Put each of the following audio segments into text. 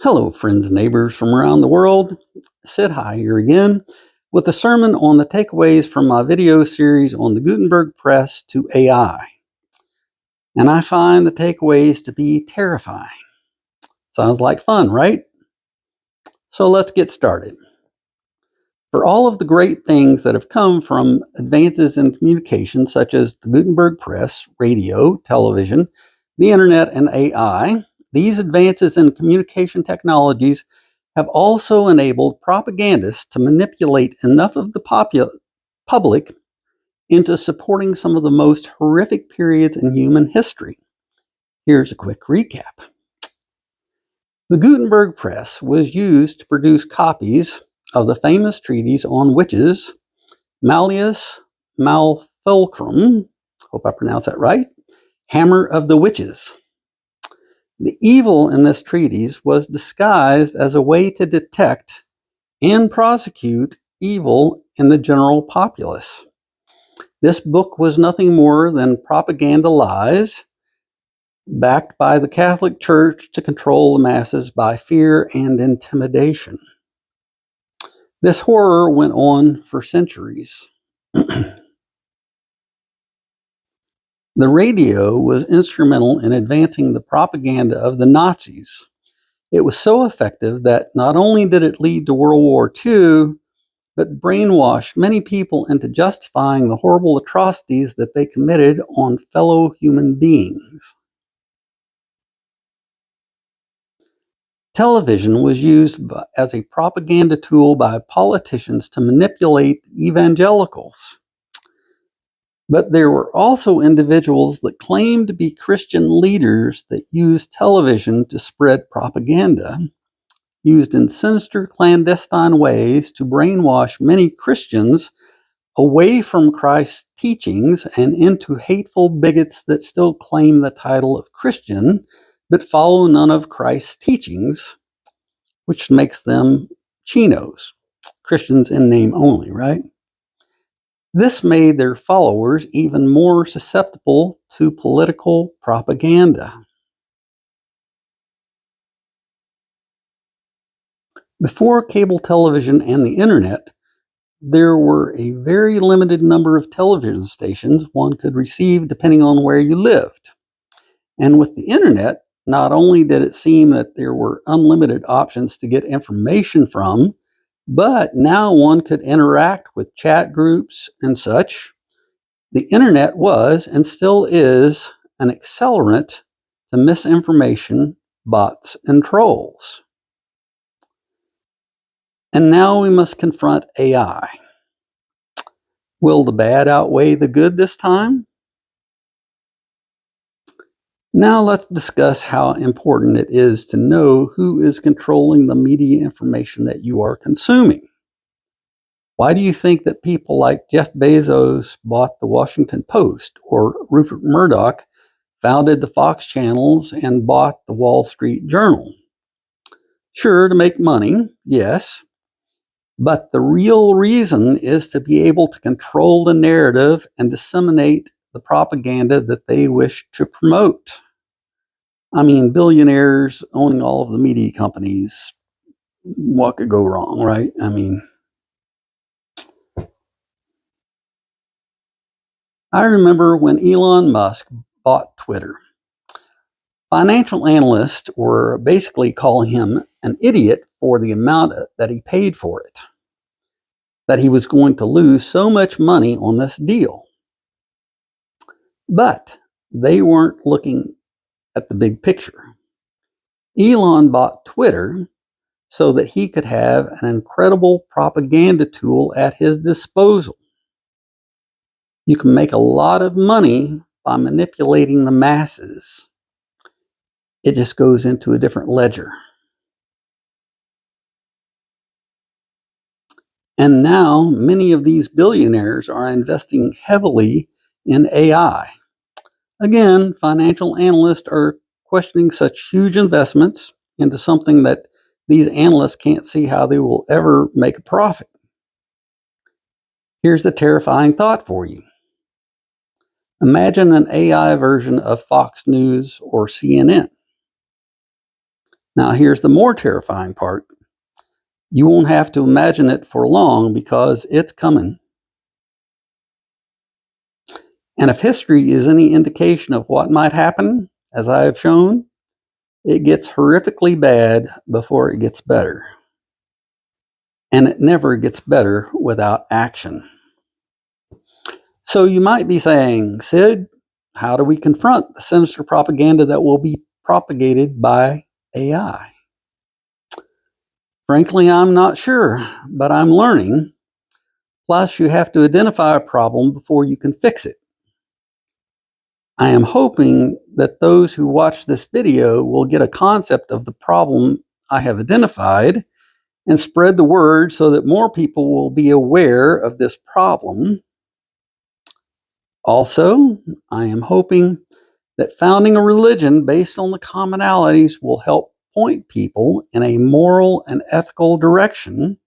Hello, friends and neighbors from around the world. Sid High here again with a sermon on the takeaways from my video series on the Gutenberg press to AI. And I find the takeaways to be terrifying. Sounds like fun, right? So let's get started. For all of the great things that have come from advances in communication, such as the Gutenberg press, radio, television, the internet, and AI, these advances in communication technologies have also enabled propagandists to manipulate enough of the public into supporting some of the most horrific periods in human history. Here's a quick recap. The Gutenberg press was used to produce copies of the famous treatise on witches, Malleus Maleficarum, hope I pronounced that right, Hammer of the Witches. The evil in this treatise was disguised as a way to detect and prosecute evil in the general populace. This book was nothing more than propaganda lies backed by the Catholic Church to control the masses by fear and intimidation. This horror went on for centuries. The radio was instrumental in advancing the propaganda of the Nazis. It was so effective that not only did it lead to World War II, but brainwashed many people into justifying the horrible atrocities that they committed on fellow human beings. Television was used as a propaganda tool by politicians to manipulate evangelicals. But there were also individuals that claimed to be Christian leaders that used television to spread propaganda, used in sinister, clandestine ways to brainwash many Christians away from Christ's teachings and into hateful bigots that still claim the title of Christian, but follow none of Christ's teachings, which makes them chinos, Christians in name only, right? This made their followers even more susceptible to political propaganda. Before cable television and the internet, there were a very limited number of television stations one could receive depending on where you lived. And with the internet, not only did it seem that there were unlimited options to get information from, but now one could interact with chat groups and such. The internet was and still is an accelerant to misinformation, bots, and trolls. And now we must confront AI. Will the bad outweigh the good this time? Now let's discuss how important it is to know who is controlling the media information that you are consuming. Why do you think that people like Jeff Bezos bought the Washington Post, or Rupert Murdoch founded the Fox channels and bought the Wall Street Journal? Sure, to make money, yes, but the real reason is to be able to control the narrative and disseminate the propaganda that they wish to promote. I mean, billionaires owning all of the media companies, what could go wrong, right? I mean, I remember when Elon Musk bought Twitter. Financial analysts were basically calling him an idiot for the amount that he paid for it, that he was going to lose so much money on this deal. But they weren't looking at the big picture. Elon bought Twitter so that he could have an incredible propaganda tool at his disposal. You can make a lot of money by manipulating the masses. It just goes into a different ledger. And now many of these billionaires are investing heavily in AI. Again, financial analysts are questioning such huge investments into something that these analysts can't see how they will ever make a profit. Here's the terrifying thought for you. Imagine an AI version of Fox News or CNN. Now, here's the more terrifying part. You won't have to imagine it for long because it's coming. And if history is any indication of what might happen, as I have shown, it gets horrifically bad before it gets better. And it never gets better without action. So you might be saying, Sid, how do we confront the sinister propaganda that will be propagated by AI? Frankly, I'm not sure, but I'm learning. Plus, you have to identify a problem before you can fix it. I am hoping that those who watch this video will get a concept of the problem I have identified and spread the word so that more people will be aware of this problem. Also, I am hoping that founding a religion based on the commonalities will help point people in a moral and ethical direction.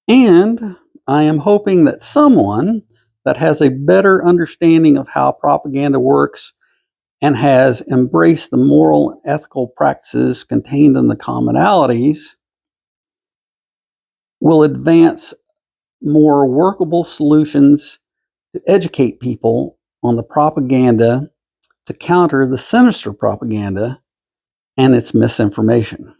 And I am hoping that someone that has a better understanding of how propaganda works and has embraced the moral and ethical practices contained in the commonalities will advance more workable solutions to educate people on the propaganda to counter the sinister propaganda and its misinformation.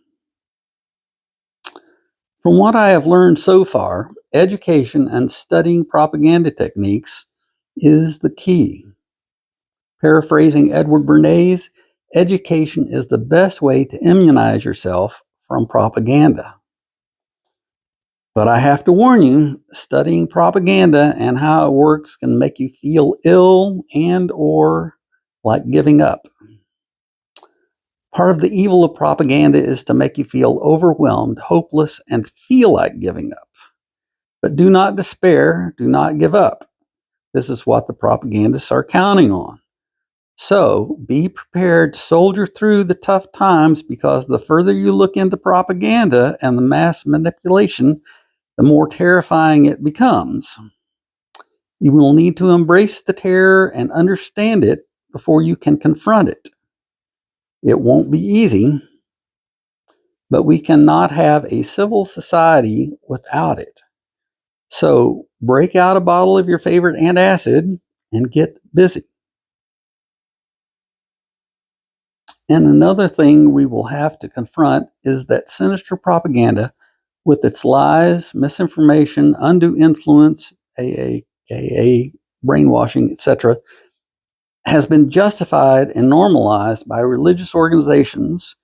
From what I have learned so far, education and studying propaganda techniques is the key. Paraphrasing Edward Bernays, education is the best way to immunize yourself from propaganda. But I have to warn you, studying propaganda and how it works can make you feel ill and or like giving up. Part of the evil of propaganda is to make you feel overwhelmed, hopeless, and feel like giving up. But do not despair, do not give up. This is what the propagandists are counting on. So be prepared to soldier through the tough times, because the further you look into propaganda and the mass manipulation, the more terrifying it becomes. You will need to embrace the terror and understand it before you can confront it. It won't be easy, but we cannot have a civil society without it. So break out a bottle of your favorite antacid and get busy. And another thing we will have to confront is that sinister propaganda, with its lies, misinformation, undue influence, aka brainwashing, etc., has been justified and normalized by religious organizations.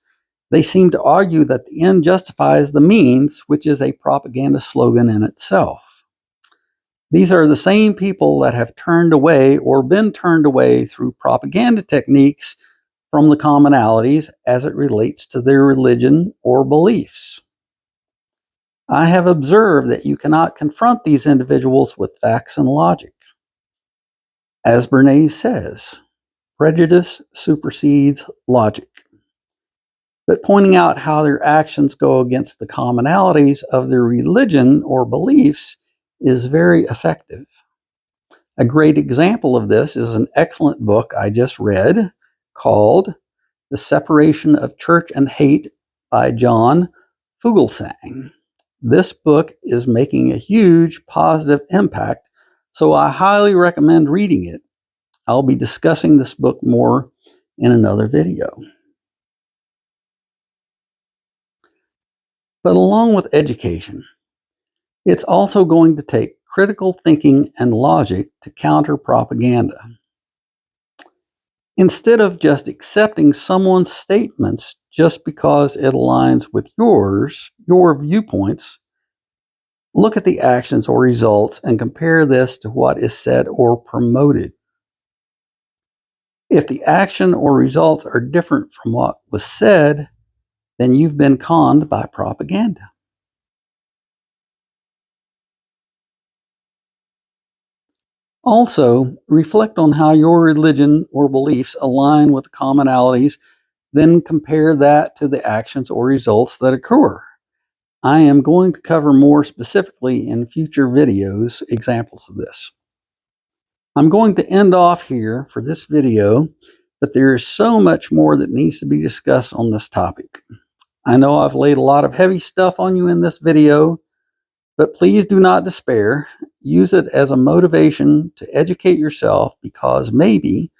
They seem to argue that the end justifies the means, which is a propaganda slogan in itself. These are the same people that have turned away or been turned away through propaganda techniques from the commonalities as it relates to their religion or beliefs. I have observed that you cannot confront these individuals with facts and logic. As Bernays says, prejudice supersedes logic. But pointing out how their actions go against the commonalities of their religion or beliefs is very effective. A great example of this is an excellent book I just read called The Separation of Church and Hate by John Fugelsang. This book is making a huge positive impact, so I highly recommend reading it. I'll be discussing this book more in another video. But along with education, it's also going to take critical thinking and logic to counter propaganda. Instead of just accepting someone's statements just because it aligns with your viewpoints, look at the actions or results and compare this to what is said or promoted. If the action or results are different from what was said, then you've been conned by propaganda. Also, reflect on how your religion or beliefs align with the commonalities, then compare that to the actions or results that occur. I am going to cover more specifically in future videos examples of this. I'm going to end off here for this video, but there is so much more that needs to be discussed on this topic. I know I've laid a lot of heavy stuff on you in this video, but please do not despair. Use it as a motivation to educate yourself, because maybe,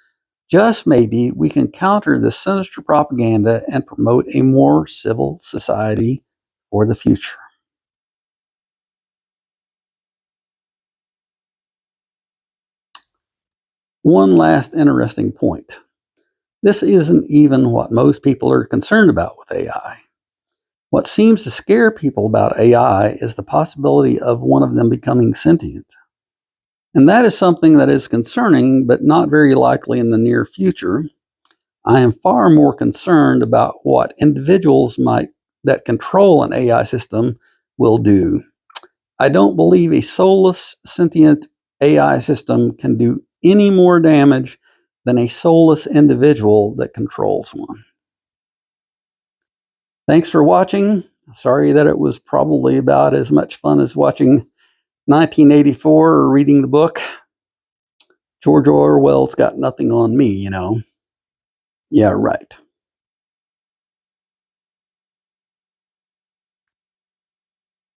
just maybe, we can counter this sinister propaganda and promote a more civil society for the future. One last interesting point. This isn't even what most people are concerned about with AI. What seems to scare people about AI is the possibility of one of them becoming sentient. And that is something that is concerning, but not very likely in the near future. I am far more concerned about what individuals that control an AI system will do. I don't believe a soulless, sentient AI system can do any more damage than a soulless individual that controls one. Thanks for watching. Sorry that it was probably about as much fun as watching 1984 or reading the book. George Orwell's got nothing on me, you know. Yeah, right.